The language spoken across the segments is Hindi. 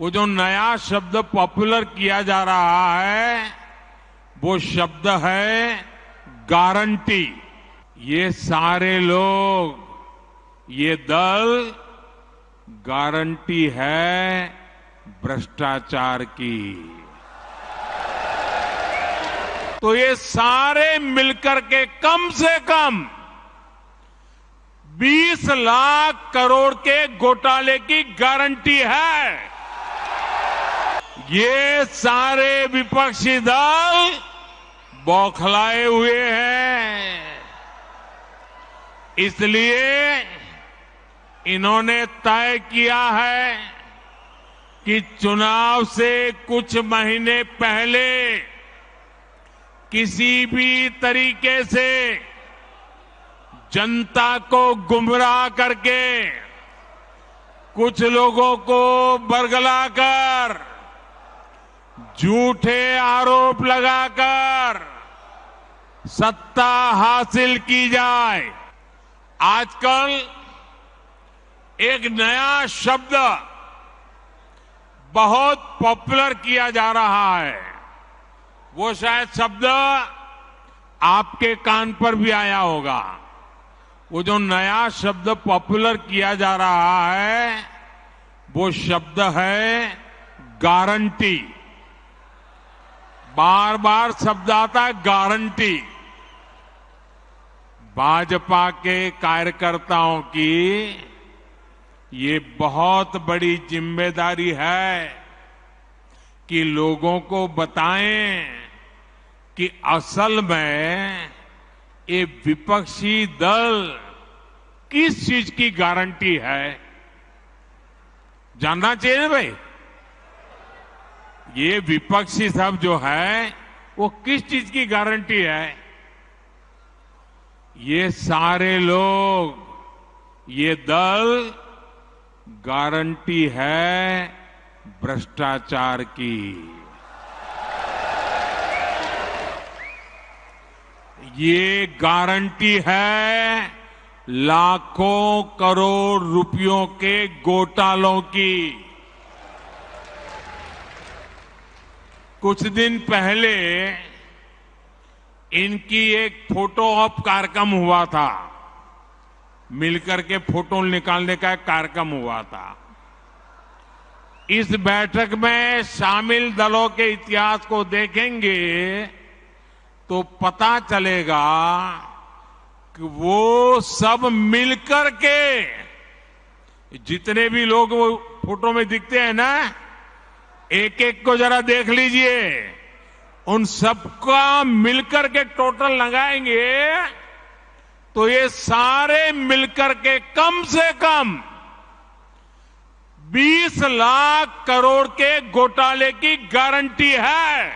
वो जो नया शब्द पॉपुलर किया जा रहा है वो शब्द है गारंटी। ये सारे लोग, ये दल गारंटी है भ्रष्टाचार की। तो ये सारे मिलकर के कम से कम 20 लाख करोड़ के घोटाले की गारंटी है। ये सारे विपक्षी दल बौखलाए हुए हैं, इसलिए इन्होंने तय किया है कि चुनाव से कुछ महीने पहले किसी भी तरीके से जनता को गुमराह करके, कुछ लोगों को बरगलाकर, झूठे आरोप लगाकर सत्ता हासिल की जाए। आजकल एक नया शब्द बहुत पॉपुलर किया जा रहा है। वो शायद शब्द आपके कान पर भी आया होगा। वो जो नया शब्द पॉपुलर किया जा रहा है वो शब्द है गारंटी। बार बार शब्द आता है गारंटी। भाजपा के कार्यकर्ताओं की ये बहुत बड़ी जिम्मेदारी है कि लोगों को बताएं कि असल में ये विपक्षी दल किस चीज की गारंटी है। जानना चाहिए ना भाई, ये विपक्षी सब जो है वो किस चीज की गारंटी है। ये सारे लोग, ये दल गारंटी है भ्रष्टाचार की। ये गारंटी है लाखों करोड़ रुपयों के घोटालों की। कुछ दिन पहले इनकी एक फोटो ऑप कार्यक्रम हुआ था। मिलकर के फोटो निकालने का एक कार्यक्रम हुआ था। इस बैठक में शामिल दलों के इतिहास को देखेंगे तो पता चलेगा कि वो सब मिलकर के, जितने भी लोग वो फोटो में दिखते हैं ना, एक एक को जरा देख लीजिए, उन सबका मिलकर के टोटल लगाएंगे तो ये सारे मिलकर के कम से कम 20 लाख करोड़ के घोटाले की गारंटी है।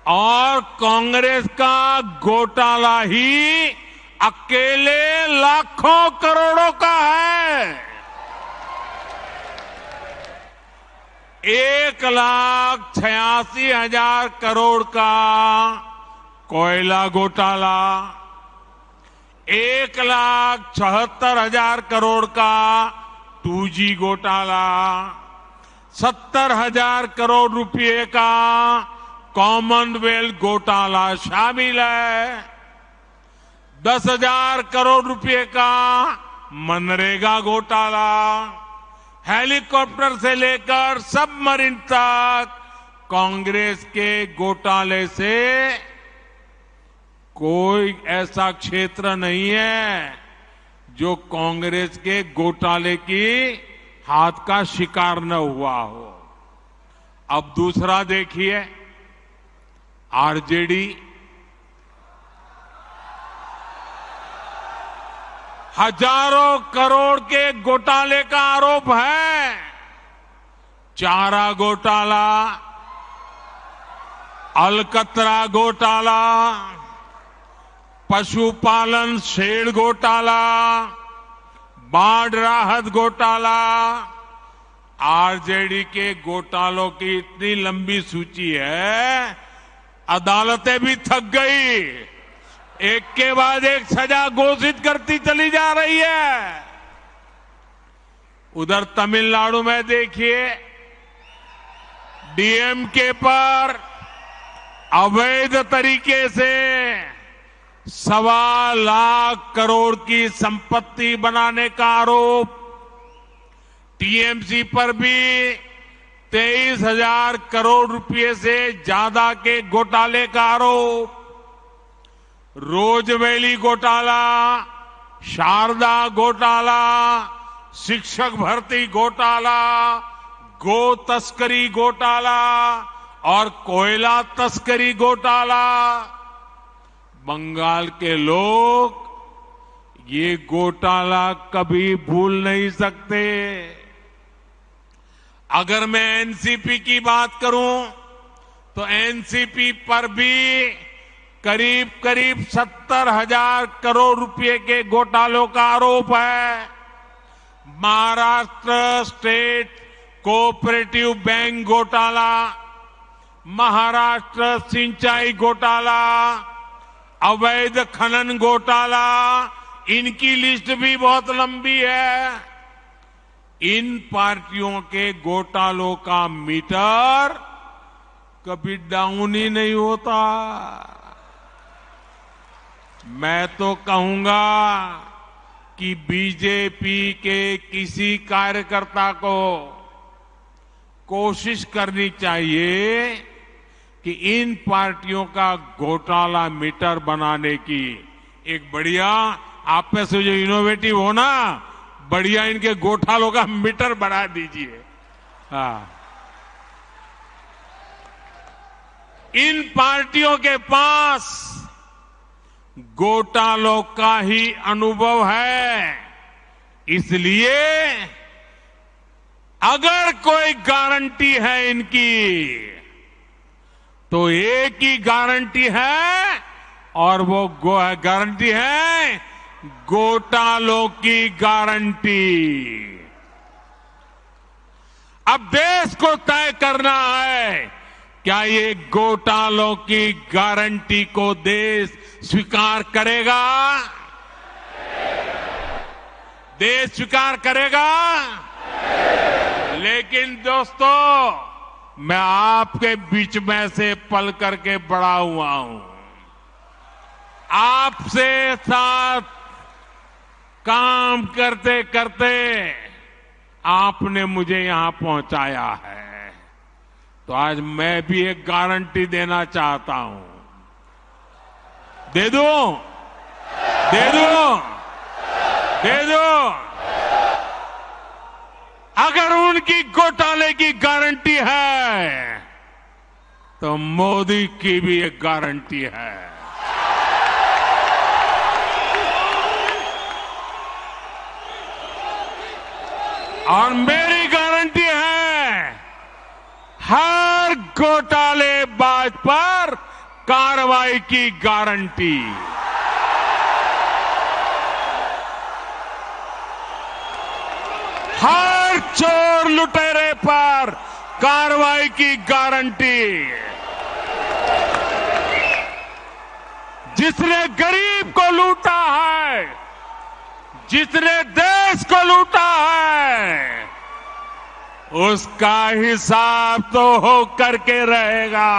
और कांग्रेस का घोटाला ही अकेले लाखों करोड़ों का है। 1,86,000 करोड़ का कोयला घोटाला, 1,76,000 करोड़ का 2G घोटाला, 70,000 करोड़ रुपए का कॉमनवेल्थ घोटाला शामिल है, 10,000 करोड़ रुपए का मनरेगा घोटाला, हेलीकॉप्टर से लेकर सबमरीन तक कांग्रेस के घोटाले से कोई ऐसा क्षेत्र नहीं है जो कांग्रेस के घोटाले की हाथ का शिकार न हुआ हो। अब दूसरा देखिए, आरजेडी हजारों करोड़ के घोटाले का आरोप है। चारा घोटाला, अलकतरा घोटाला, पशुपालन शेड घोटाला, बाढ़ राहत घोटाला। आरजेडी के घोटालों की इतनी लंबी सूची है, अदालतें भी थक गई। एक के बाद एक सजा घोषित करती चली जा रही है। उधर तमिलनाडु में देखिए, डीएमके पर अवैध तरीके से 1.25 करोड़ की संपत्ति बनाने का आरोप, टीएमसी पर भी 23,000 करोड़ रुपए से ज्यादा के घोटाले का आरोप, रोजवेली घोटाला, शारदा घोटाला, शिक्षक भर्ती घोटाला, गो तस्करी घोटाला और कोयला तस्करी घोटाला। बंगाल के लोग ये घोटाला कभी भूल नहीं सकते। अगर मैं एनसीपी की बात करूं तो एनसीपी पर भी करीब करीब 70,000 करोड़ रुपए के घोटालों का आरोप है। महाराष्ट्र स्टेट कोऑपरेटिव बैंक घोटाला, महाराष्ट्र सिंचाई घोटाला, अवैध खनन घोटाला, इनकी लिस्ट भी बहुत लंबी है। इन पार्टियों के घोटालों का मीटर कभी डाउन ही नहीं होता। मैं तो कहूंगा कि बीजेपी के किसी कार्यकर्ता को कोशिश करनी चाहिए कि इन पार्टियों का घोटाला मीटर बनाने की एक बढ़िया, आप में से जो इनोवेटिव हो ना, बढ़िया इनके घोटालों का मीटर बढ़ा दीजिए। हाँ, इन पार्टियों के पास घोटालों का ही अनुभव है, इसलिए अगर कोई गारंटी है इनकी तो एक ही गारंटी है, और वो गारंटी है घोटालों की गारंटी। अब देश को तय करना है, क्या ये घोटालों की गारंटी को देश स्वीकार करेगा? देश स्वीकार करेगा? लेकिन दोस्तों, मैं आपके बीच में से पल करके बड़ा हुआ हूं, आपसे साथ काम करते करते आपने मुझे यहां पहुंचाया है, तो आज मैं भी एक गारंटी देना चाहता हूं। दे दूं? दे दूं? दे दूं? अगर उनकी घोटाले की गारंटी है तो मोदी की भी एक गारंटी है। और मेरी गारंटी है, हर घोटालेबाज पर कार्रवाई की गारंटी। हर चोर लुटेरे पर कार्रवाई की गारंटी। जिसने गरीब को लूटा है, जिसने देश को लूटा है, उसका हिसाब तो हो करके रहेगा।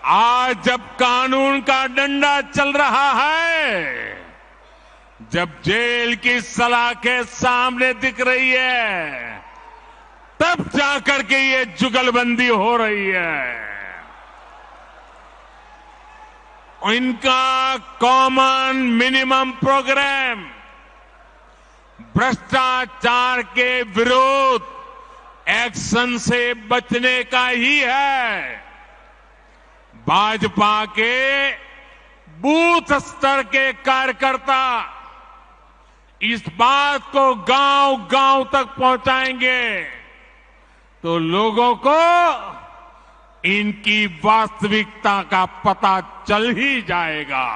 आज जब कानून का डंडा चल रहा है, जब जेल की सलाखें सामने दिख रही है, तब जाकर के ये जुगलबंदी हो रही है। इनका कॉमन मिनिमम प्रोग्राम भ्रष्टाचार के विरुद्ध एक्शन से बचने का ही है। भाजपा के बूथ स्तर के कार्यकर्ता इस बात को गांव-गांव तक पहुंचाएंगे तो लोगों को इनकी वास्तविकता का पता चल ही जाएगा।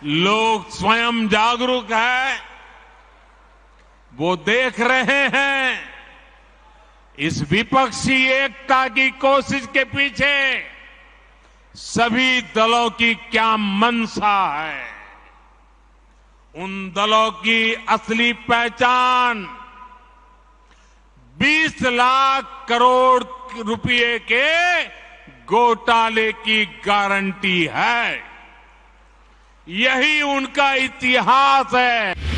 लोग स्वयं जागरूक हैं, वो देख रहे हैं इस विपक्षी एकता की कोशिश के पीछे सभी दलों की क्या मंशा है, उन दलों की असली पहचान 20 लाख करोड़ रुपए के घोटाले की गारंटी है। यही उनका इतिहास है।